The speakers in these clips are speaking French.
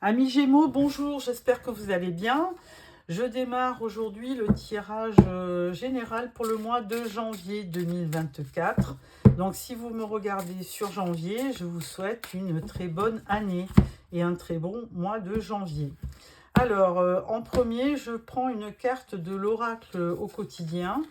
Amis Gémeaux, bonjour, j'espère que vous allez bien. Je démarre aujourd'hui le tirage général pour le mois de janvier 2024. Donc si vous me regardez sur janvier, je vous souhaite une très bonne année et un très bon mois de janvier. Alors, en premier, je prends une carte de l'oracle au quotidien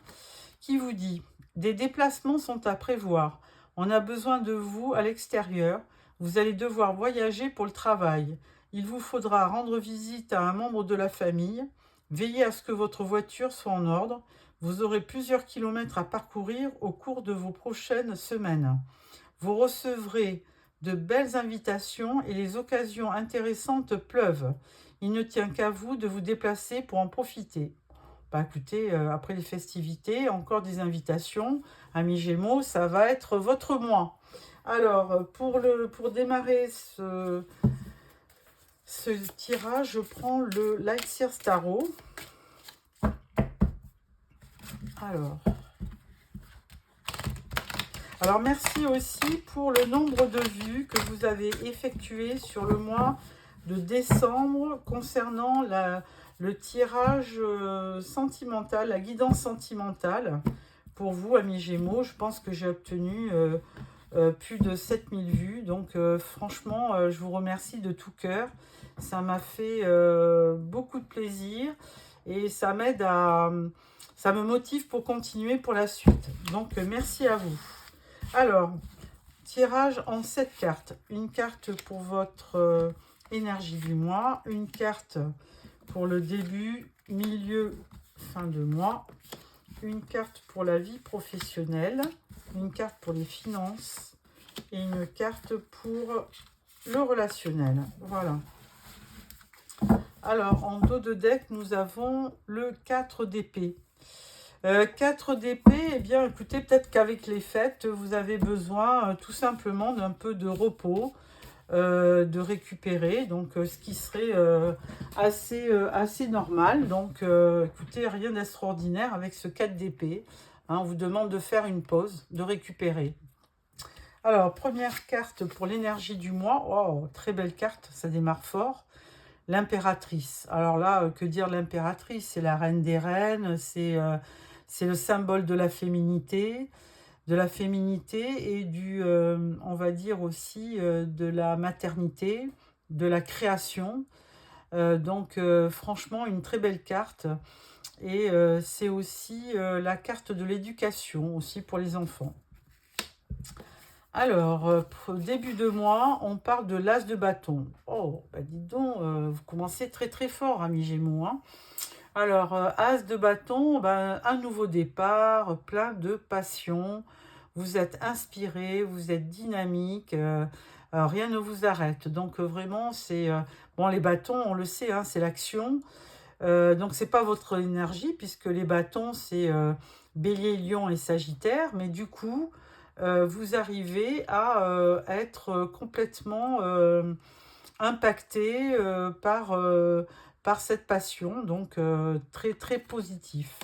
qui vous dit « Des déplacements sont à prévoir. On a besoin de vous à l'extérieur. Vous allez devoir voyager pour le travail. Il vous faudra rendre visite à un membre de la famille. Veillez à ce que votre voiture soit en ordre. Vous aurez plusieurs kilomètres à parcourir au cours de vos prochaines semaines. Vous recevrez de belles invitations et les occasions intéressantes pleuvent. Il ne tient qu'à vous de vous déplacer pour en profiter. » Bah écoutez, après les festivités, encore des invitations. Amis Gémeaux, ça va être votre mois. Alors, pour démarrer ce tirage, je prends le Lightseer Tarot. Alors, merci aussi pour le nombre de vues que vous avez effectué sur le mois de décembre concernant le tirage sentimental, la guidance sentimentale. Pour vous, amis Gémeaux, je pense que j'ai obtenu plus de 7000 vues. Donc, franchement, je vous remercie de tout cœur. Ça m'a fait beaucoup de plaisir et ça m'aide ça me motive pour continuer pour la suite. Donc, merci à vous. Alors, tirage en 7 cartes. Une carte pour votre énergie du mois, une carte pour le début, milieu, fin de mois, une carte pour la vie professionnelle, une carte pour les finances et une carte pour le relationnel. Voilà. Alors, en dos de deck, nous avons le 4 d'épée. 4 d'épée, eh bien, écoutez, peut-être qu'avec les fêtes, vous avez besoin tout simplement d'un peu de repos, de récupérer, donc ce qui serait assez normal. Donc, écoutez, rien d'extraordinaire avec ce 4 d'épée. Hein, on vous demande de faire une pause, de récupérer. Alors, première carte pour l'énergie du mois. Oh, très belle carte, ça démarre fort. L'impératrice. Alors là, que dire l'impératrice? C'est la reine des reines, c'est le symbole de la féminité et on va dire aussi, de la maternité, de la création. Donc, franchement, une très belle carte. Et c'est aussi la carte de l'éducation, aussi pour les enfants. Alors, début de mois, on parle de l'as de bâton. Oh, bah dites donc, vous commencez très très fort, amis Gémeaux, hein. Alors, as de bâton, ben, un nouveau départ, plein de passion. Vous êtes inspiré, vous êtes dynamique, rien ne vous arrête. Donc, vraiment, c'est... bon, les bâtons, on le sait, hein, c'est l'action. Donc, c'est pas votre énergie, puisque les bâtons, c'est Bélier, Lion et Sagittaire. Mais du coup, vous arrivez à être complètement impacté par cette passion, donc très très positif.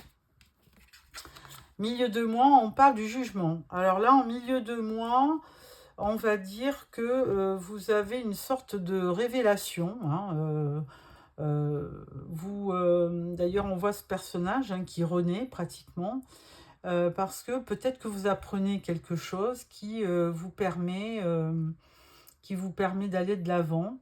Milieu de mois, on parle du jugement. Alors là, en milieu de mois, on va dire que vous avez une sorte de révélation. Hein, d'ailleurs, on voit ce personnage hein, qui renaît pratiquement, parce que peut-être que vous apprenez quelque chose qui vous permet d'aller de l'avant.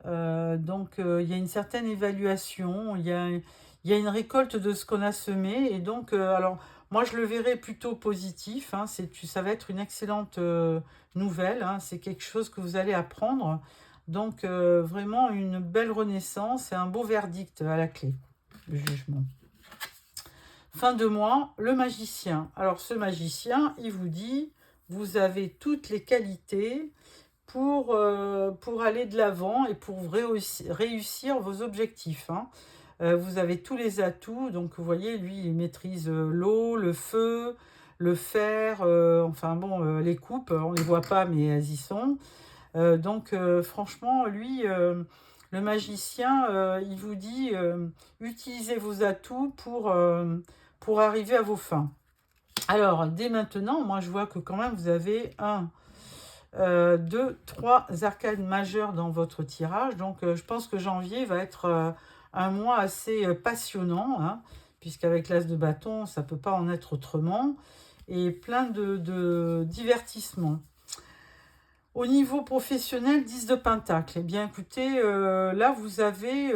Donc, il y a une certaine évaluation, il y a une récolte de ce qu'on a semé. Et donc, alors, moi, je le verrais plutôt positif. Hein, ça va être une excellente nouvelle. Hein, c'est quelque chose que vous allez apprendre. Donc, vraiment une belle renaissance et un beau verdict à la clé, le jugement. Fin de mois, le magicien. Alors, ce magicien, il vous dit, vous avez toutes les qualités pour aller de l'avant et pour réussir vos objectifs. Hein. Vous avez tous les atouts, donc vous voyez, lui, il maîtrise l'eau, le feu, le fer, enfin bon, les coupes, on ne les voit pas, mais elles y sont. Donc, franchement, lui, le magicien, il vous dit, utilisez vos atouts pour arriver à vos fins. Alors, dès maintenant, moi, je vois que quand même, vous avez de 3 arcanes majeures dans votre tirage. Donc, je pense que janvier va être un mois assez passionnant, hein, puisqu'avec l'as de bâton, ça ne peut pas en être autrement, et plein de divertissements. Au niveau professionnel, 10 de pentacle. Eh bien, écoutez, là, vous avez,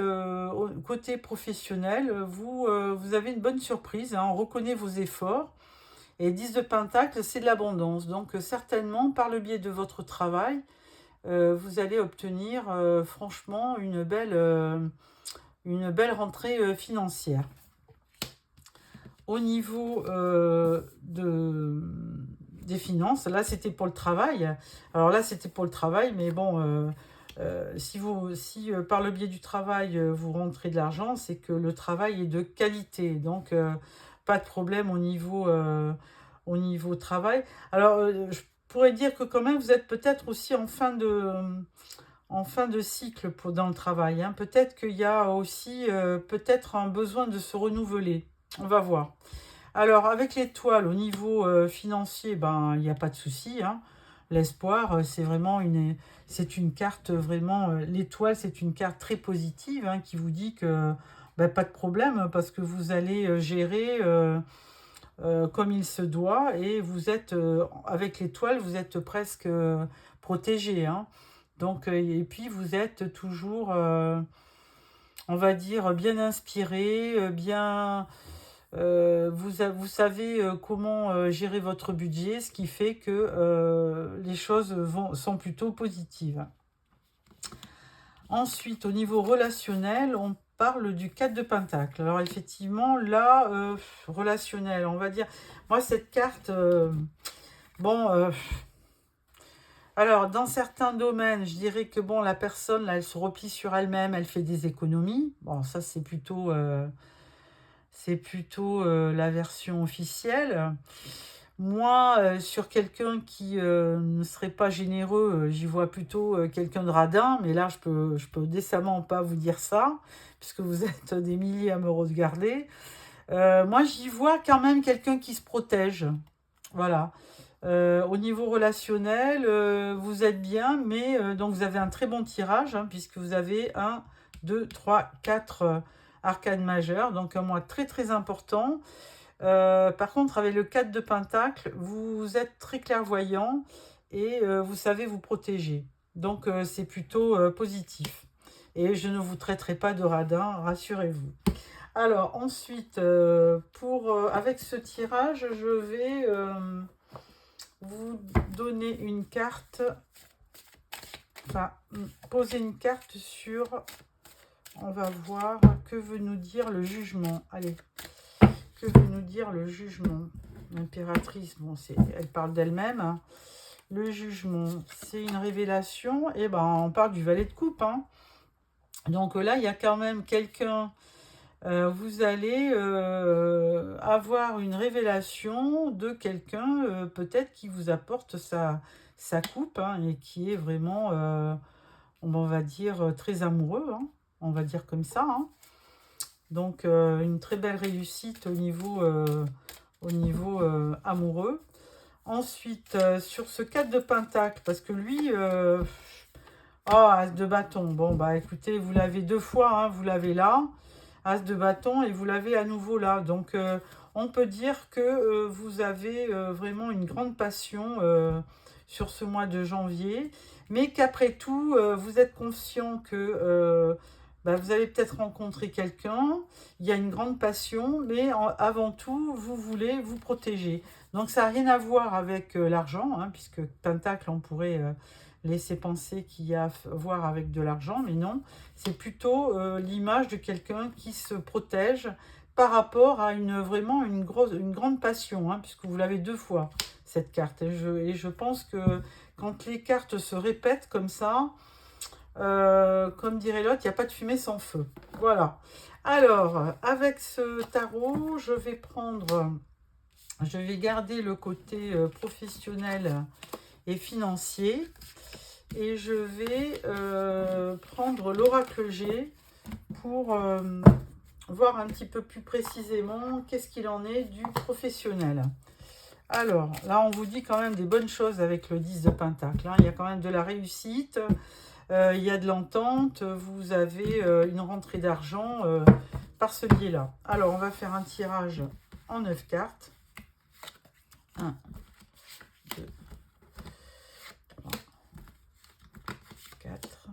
côté professionnel, vous avez une bonne surprise, hein, on reconnaît vos efforts. Et 10 de pentacle, c'est de l'abondance. Donc, certainement, par le biais de votre travail, vous allez obtenir, franchement, une belle rentrée financière. Au niveau des finances, là, c'était pour le travail. Alors là, c'était pour le travail, mais bon, si par le biais du travail, vous rentrez de l'argent, c'est que le travail est de qualité. Donc, pas de problème au niveau travail. Alors, je pourrais dire que quand même, vous êtes peut-être aussi en fin de cycle dans le travail, hein. Peut-être qu'il y a aussi peut-être un besoin de se renouveler. On va voir. Alors, avec l'étoile, au niveau financier, ben, il n'y a pas de souci, hein. L'espoir, c'est une carte vraiment... l'étoile, c'est une carte très positive, hein, qui vous dit que ben, pas de problème, parce que vous allez gérer comme il se doit, et vous êtes, avec l'étoile, vous êtes presque protégé, hein. Donc, et puis, vous êtes toujours, on va dire, bien inspiré, bien... vous savez comment gérer votre budget, ce qui fait que les choses sont plutôt positives. Ensuite, au niveau relationnel, on parle du 4 de pentacle. Alors effectivement, là, relationnel, on va dire... Moi, cette carte, bon... alors, dans certains domaines, je dirais que bon, la personne, là, elle se replie sur elle-même, elle fait des économies. Bon, ça, c'est plutôt... la version officielle. Moi, sur quelqu'un qui ne serait pas généreux, j'y vois plutôt quelqu'un de radin. Mais là, je peux décemment pas vous dire ça, puisque vous êtes des milliers à me regarder. Moi, j'y vois quand même quelqu'un qui se protège. Voilà. Au niveau relationnel, vous êtes bien, mais donc vous avez un très bon tirage, hein, puisque vous avez 1, 2, 3, 4 arcanes majeures, donc un mois très très important. Par contre, avec le 4 de pentacle, vous êtes très clairvoyant et vous savez vous protéger. Donc, c'est plutôt positif. Et je ne vous traiterai pas de radin, rassurez-vous. Alors, ensuite, avec ce tirage, je vais vous donner une carte, enfin, poser une carte sur... On va voir que veut nous dire le jugement. Allez, que veut nous dire le jugement? L'impératrice, bon, elle parle d'elle-même, hein. Le jugement, c'est une révélation. Et ben, on parle du valet de coupe, hein. Donc là, il y a quand même quelqu'un... vous allez avoir une révélation de quelqu'un, peut-être qui vous apporte sa coupe, hein, et qui est vraiment, on va dire, très amoureux, hein. On va dire comme ça, hein. Donc, une très belle réussite au niveau amoureux. Ensuite, sur ce 4 de pentacle, parce que lui... As de bâton. Bon, bah écoutez, vous l'avez 2 fois, hein, vous l'avez là. As de bâton, et vous l'avez à nouveau là. Donc, on peut dire que vous avez vraiment une grande passion sur ce mois de janvier. Mais qu'après tout, vous êtes conscient que... vous allez peut-être rencontrer quelqu'un, il y a une grande passion, mais avant tout, vous voulez vous protéger. Donc, ça n'a rien à voir avec l'argent, hein, puisque Pentacle, on pourrait laisser penser qu'il y a à voir avec de l'argent, mais non. C'est plutôt l'image de quelqu'un qui se protège par rapport à vraiment une grande passion, hein, puisque vous l'avez 2 fois, cette carte. Et je pense que quand les cartes se répètent comme ça... comme dirait l'autre, il n'y a pas de fumée sans feu. Voilà. Alors, avec ce tarot, je vais garder le côté professionnel et financier. Et je vais prendre l'oracle G pour voir un petit peu plus précisément qu'est-ce qu'il en est du professionnel. Alors, là, on vous dit quand même des bonnes choses avec le 10 de Pentacle. Hein. Il y a quand même de la réussite, il y a de l'entente, vous avez une rentrée d'argent par ce biais-là. Alors, on va faire un tirage en 9 cartes. 1, 2, 3, 4,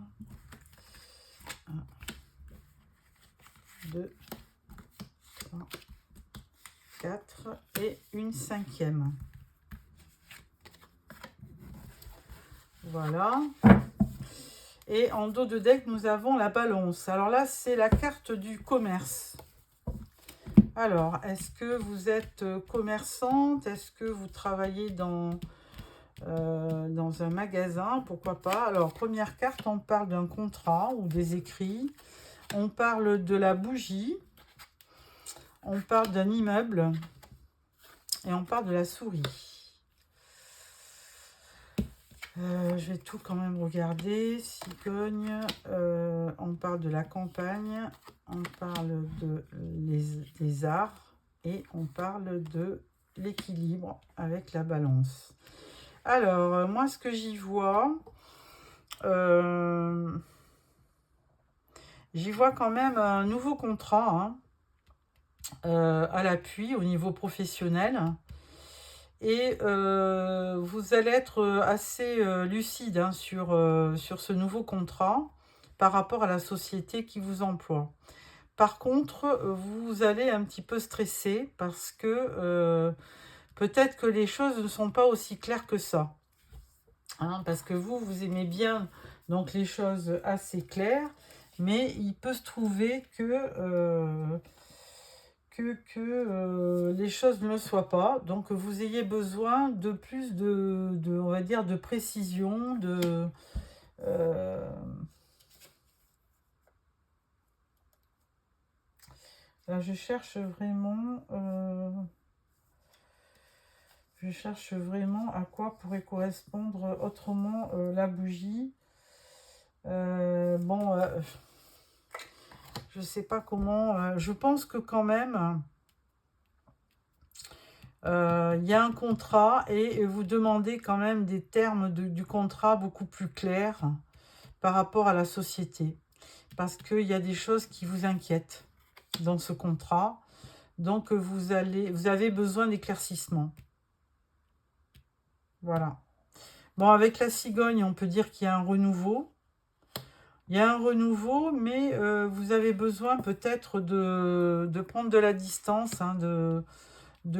1, 2, 3, 4 et une cinquième. Voilà. Et en dos de deck, nous avons la balance. Alors là, c'est la carte du commerce. Alors, est-ce que vous êtes commerçante? Est-ce que vous travaillez dans un magasin? Pourquoi pas? Alors, première carte, on parle d'un contrat ou des écrits. On parle de la bougie. On parle d'un immeuble. Et on parle de la souris. Je vais tout quand même regarder. Cigogne, on parle de la campagne, on parle de des arts et on parle de l'équilibre avec la balance. Alors, moi, ce que j'y vois quand même un nouveau contrat hein, à l'appui au niveau professionnel. Et vous allez être assez lucide hein, sur ce nouveau contrat par rapport à la société qui vous emploie. Par contre, vous allez un petit peu stresser parce que peut-être que les choses ne sont pas aussi claires que ça. Hein, parce que vous aimez bien donc les choses assez claires, mais il peut se trouver que les choses ne le soient pas. Donc, vous ayez besoin de plus on va dire, de précision, là, je cherche vraiment à quoi pourrait correspondre autrement la bougie. Bon, je ne sais pas comment. Je pense que quand même, il y a un contrat et vous demandez quand même des termes du contrat beaucoup plus clairs par rapport à la société. Parce qu'il y a des choses qui vous inquiètent dans ce contrat. Donc, vous avez besoin d'éclaircissement. Voilà. Bon, avec la cigogne, on peut dire qu'il y a un renouveau. Il y a un renouveau, mais vous avez besoin peut-être de prendre de la distance, hein, de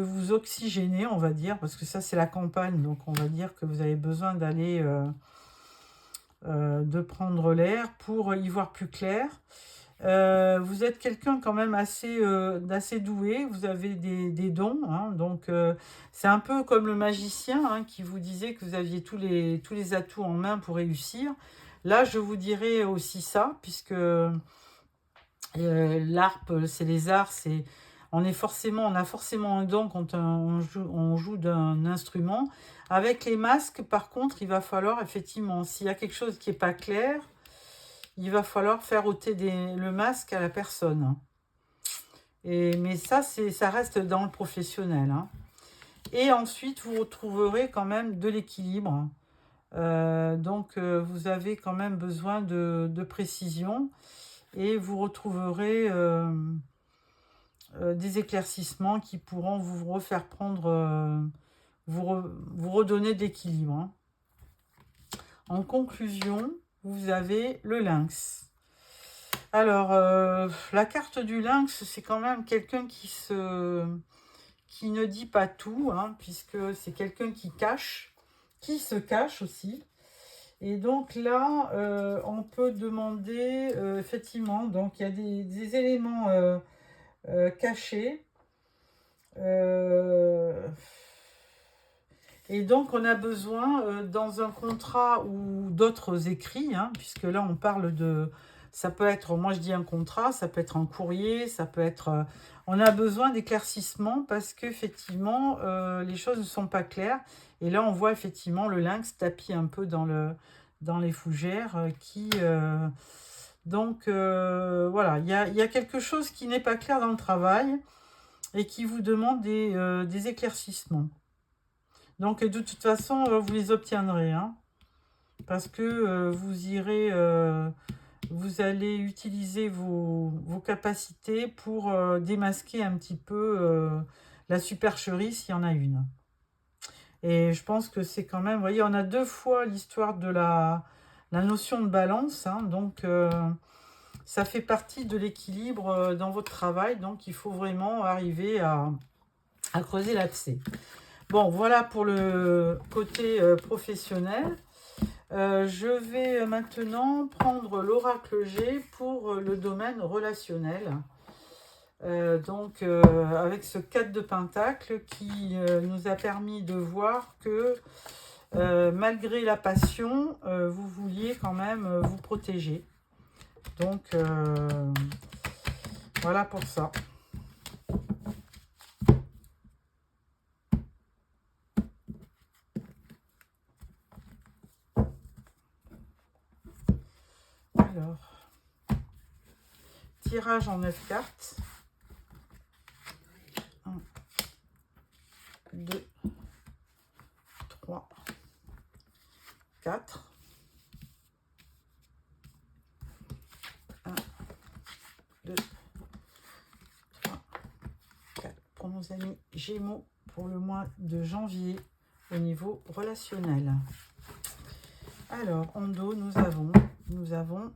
vous oxygéner, on va dire, parce que ça, c'est la campagne. Donc, on va dire que vous avez besoin d'aller, de prendre l'air pour y voir plus clair. Vous êtes quelqu'un quand même d'assez doué, vous avez des dons, hein, donc c'est un peu comme le magicien hein, qui vous disait que vous aviez tous les atouts en main pour réussir. Là, je vous dirais aussi ça, puisque l'harpe, c'est les arts, on a forcément un don quand on joue d'un instrument. Avec les masques, par contre, il va falloir effectivement, s'il y a quelque chose qui n'est pas clair, il va falloir faire ôter le masque à la personne. Mais ça reste dans le professionnel. Hein. Et ensuite, vous retrouverez quand même de l'équilibre. Donc, vous avez quand même besoin de précision. Et vous retrouverez des éclaircissements qui pourront vous refaire prendre, vous redonner de l'équilibre. Hein. En conclusion, vous avez le lynx. Alors, la carte du lynx, c'est quand même quelqu'un qui ne dit pas tout, hein, puisque c'est quelqu'un qui se cache aussi. Et donc là, on peut demander, effectivement, donc il y a des éléments cachés. Et donc, on a besoin, dans un contrat ou d'autres écrits, hein, puisque là, on parle de... Ça peut être, moi je dis un contrat, ça peut être un courrier, ça peut être... on a besoin d'éclaircissement parce qu'effectivement, les choses ne sont pas claires. Et là, on voit effectivement le lynx tapis un peu dans les fougères donc, voilà, il y a quelque chose qui n'est pas clair dans le travail et qui vous demande des éclaircissements. Donc, de toute façon, vous les obtiendrez, hein, parce que vous irez, vous allez utiliser vos capacités pour démasquer un petit peu la supercherie s'il y en a une. Et je pense que c'est quand même, vous voyez, on a 2 fois l'histoire de la notion de balance, hein, donc ça fait partie de l'équilibre dans votre travail, donc il faut vraiment arriver à creuser l'abcès. Bon, voilà pour le côté professionnel. Je vais maintenant prendre l'oracle G pour le domaine relationnel. Donc, avec ce 4 de Pentacle qui nous a permis de voir que malgré la passion, vous vouliez quand même vous protéger. Donc, voilà pour ça. Alors, tirage en 9 cartes. 1, 2, 3, 4. 1, 2, 3, 4. Pour nos amis Gémeaux, pour le mois de janvier, au niveau relationnel. Alors, en dos, nous avons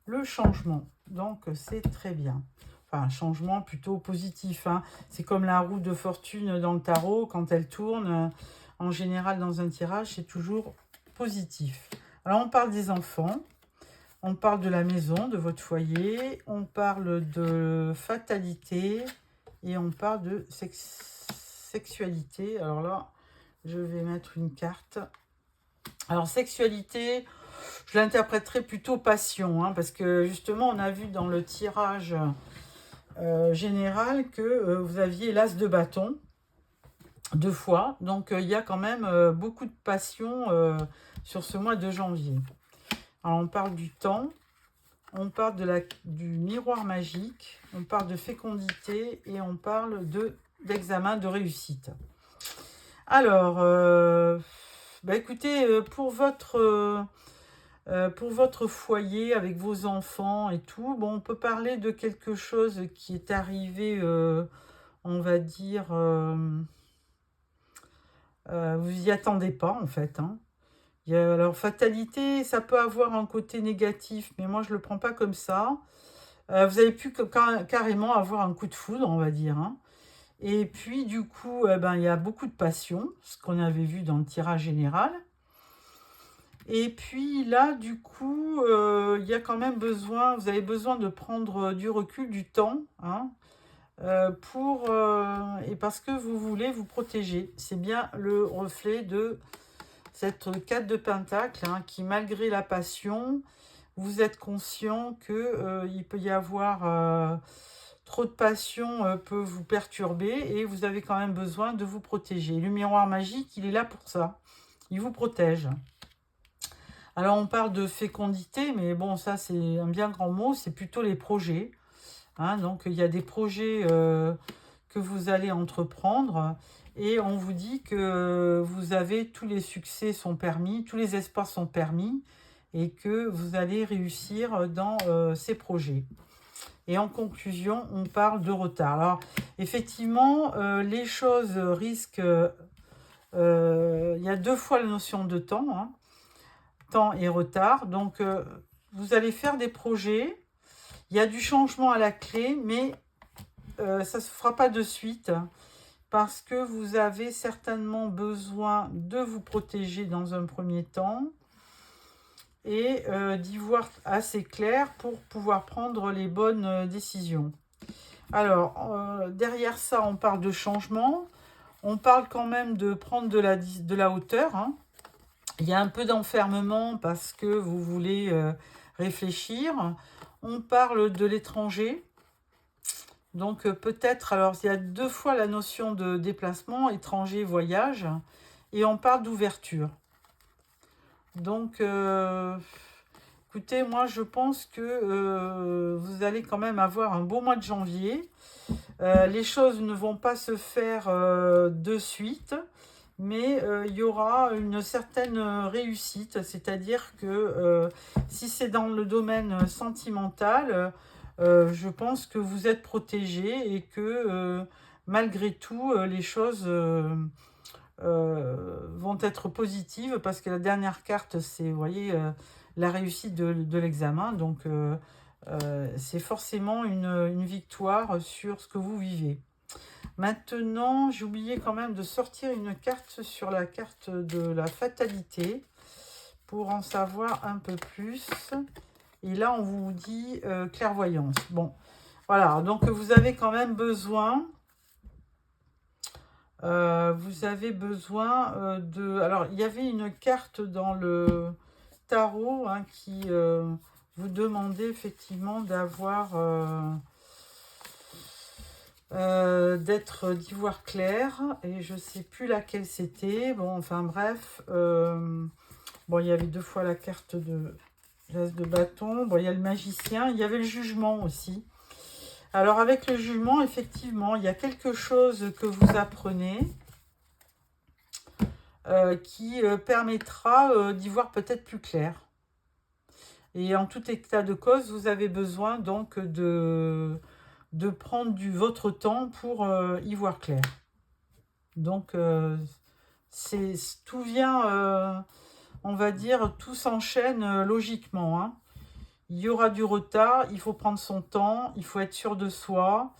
le changement. Donc, c'est très bien. Enfin, un changement plutôt positif, hein. C'est comme la roue de fortune dans le tarot. Quand elle tourne, en général, dans un tirage, c'est toujours positif. Alors, on parle des enfants. On parle de la maison, de votre foyer. On parle de fatalité. Et on parle de sexualité. Alors là, je vais mettre une carte. Alors, sexualité, je l'interpréterai plutôt passion, hein, parce que justement, on a vu dans le tirage général que vous aviez l'as de bâton 2 fois. Donc, il y a quand même beaucoup de passion sur ce mois de janvier. Alors, on parle du temps, on parle du miroir magique, on parle de fécondité et on parle d'examen de réussite. Alors, bah écoutez, pour votre foyer avec vos enfants et tout, bon, on peut parler de quelque chose qui est arrivé, on va dire, vous n'y attendez pas en fait, hein. Alors, fatalité, ça peut avoir un côté négatif, mais moi je ne le prends pas comme ça. Vous avez pu carrément avoir un coup de foudre, on va dire, hein. Et puis, du coup, il y a beaucoup de passion, ce qu'on avait vu dans le tirage général. Et puis là, du coup, il y a quand même besoin, vous avez besoin de prendre du recul, du temps, hein, et parce que vous voulez vous protéger. C'est bien le reflet de cette 4 de Pentacle, hein, qui, malgré la passion, vous êtes conscient qu'il peut y avoir trop de passion peut vous perturber et vous avez quand même besoin de vous protéger. Le miroir magique, il est là pour ça. Il vous protège. Alors, on parle de fécondité, mais bon, ça, c'est un bien grand mot. C'est plutôt les projets, hein. Donc, il y a des projets que vous allez entreprendre et on vous dit que vous avez tous les succès sont permis, tous les espoirs sont permis et que vous allez réussir dans ces projets. Et en conclusion, on parle de retard. Alors, effectivement, les choses risquent... il y a 2 fois la notion de temps, hein, temps et retard. Donc, vous allez faire des projets. Il y a du changement à la clé, mais ça ne se fera pas de suite parce que vous avez certainement besoin de vous protéger dans un premier temps et d'y voir assez clair pour pouvoir prendre les bonnes décisions. Alors, derrière ça, on parle de changement. On parle quand même de prendre de la hauteur, hein. Il y a un peu d'enfermement parce que vous voulez réfléchir. On parle de l'étranger. Donc, peut-être, alors, il y a 2 fois la notion de déplacement, étranger, voyage. Et on parle d'ouverture. Donc, écoutez, moi, je pense que vous allez quand même avoir un beau mois de janvier. Les choses ne vont pas se faire de suite, mais il y aura une certaine réussite, c'est-à-dire que si c'est dans le domaine sentimental, je pense que vous êtes protégé et que malgré tout, les choses vont être positives parce que la dernière carte, c'est, vous voyez, la réussite de l'examen. Donc, c'est forcément une victoire sur ce que vous vivez. Maintenant, j'ai oublié quand même de sortir une carte sur la carte de la fatalité pour en savoir un peu plus. Et là, on vous dit clairvoyance. Bon, voilà. Donc, vous avez quand même besoin... vous avez besoin de... Alors, il y avait une carte dans le tarot hein, qui vous demandait effectivement d'avoir... d'être d'ivoire clair. Et je ne sais plus laquelle c'était. Bon, enfin bref. Bon, il y avait 2 fois la carte de l'as de bâton. Bon, il y a le magicien. Il y avait le jugement aussi. Alors, avec le jugement, effectivement, il y a quelque chose que vous apprenez qui permettra d'y voir peut-être plus clair. Et en tout état de cause, vous avez besoin donc de prendre votre temps pour y voir clair. Donc, tout vient, on va dire, tout s'enchaîne logiquement, hein. Il y aura du retard, il faut prendre son temps, il faut être sûr de soi.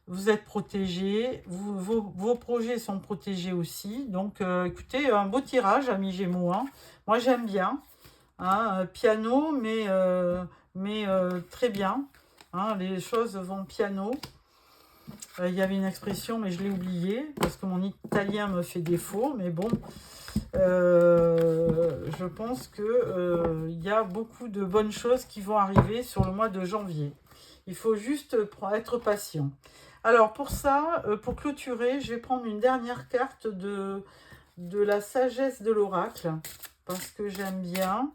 Vous êtes protégé, vos projets sont protégés aussi. Donc, écoutez, un beau tirage, amis Gémeaux. Hein. Moi, j'aime bien. Hein, piano, mais très bien. Hein, les choses vont piano. Il y avait une expression, mais je l'ai oubliée, parce que mon italien me fait défaut. Mais bon, je pense qu'il y a beaucoup de bonnes choses qui vont arriver sur le mois de janvier. Il faut juste être patient. Alors pour ça, pour clôturer, je vais prendre une dernière carte de la sagesse de l'oracle, parce que j'aime bien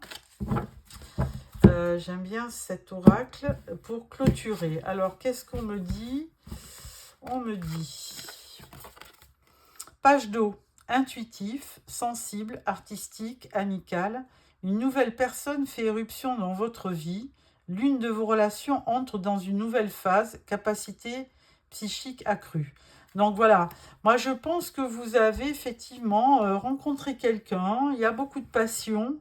cet oracle pour clôturer. Alors qu'est-ce qu'on me dit? On me dit page d'eau, intuitif, sensible, artistique, amical. Une nouvelle personne fait éruption dans votre vie. L'une de vos relations entre dans une nouvelle phase, capacité psychique accrue. Donc voilà, moi je pense que vous avez effectivement rencontré quelqu'un, il y a beaucoup de passion.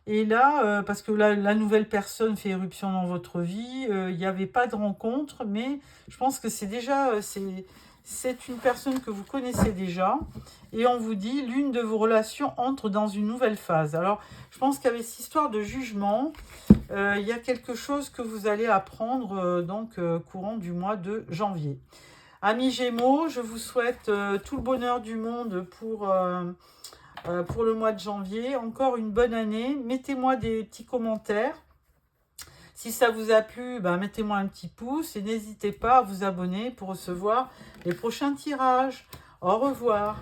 Et là, parce que la nouvelle personne fait éruption dans votre vie, il n'y avait pas de rencontre, mais je pense que c'est déjà, c'est une personne que vous connaissez déjà. Et on vous dit, l'une de vos relations entre dans une nouvelle phase. Alors, je pense qu'avec cette histoire de jugement, il y a quelque chose que vous allez apprendre courant du mois de janvier. Amis Gémeaux, je vous souhaite tout le bonheur du monde pour le mois de janvier. Encore une bonne année. Mettez-moi des petits commentaires. Si ça vous a plu, mettez-moi un petit pouce et n'hésitez pas à vous abonner pour recevoir les prochains tirages. Au revoir.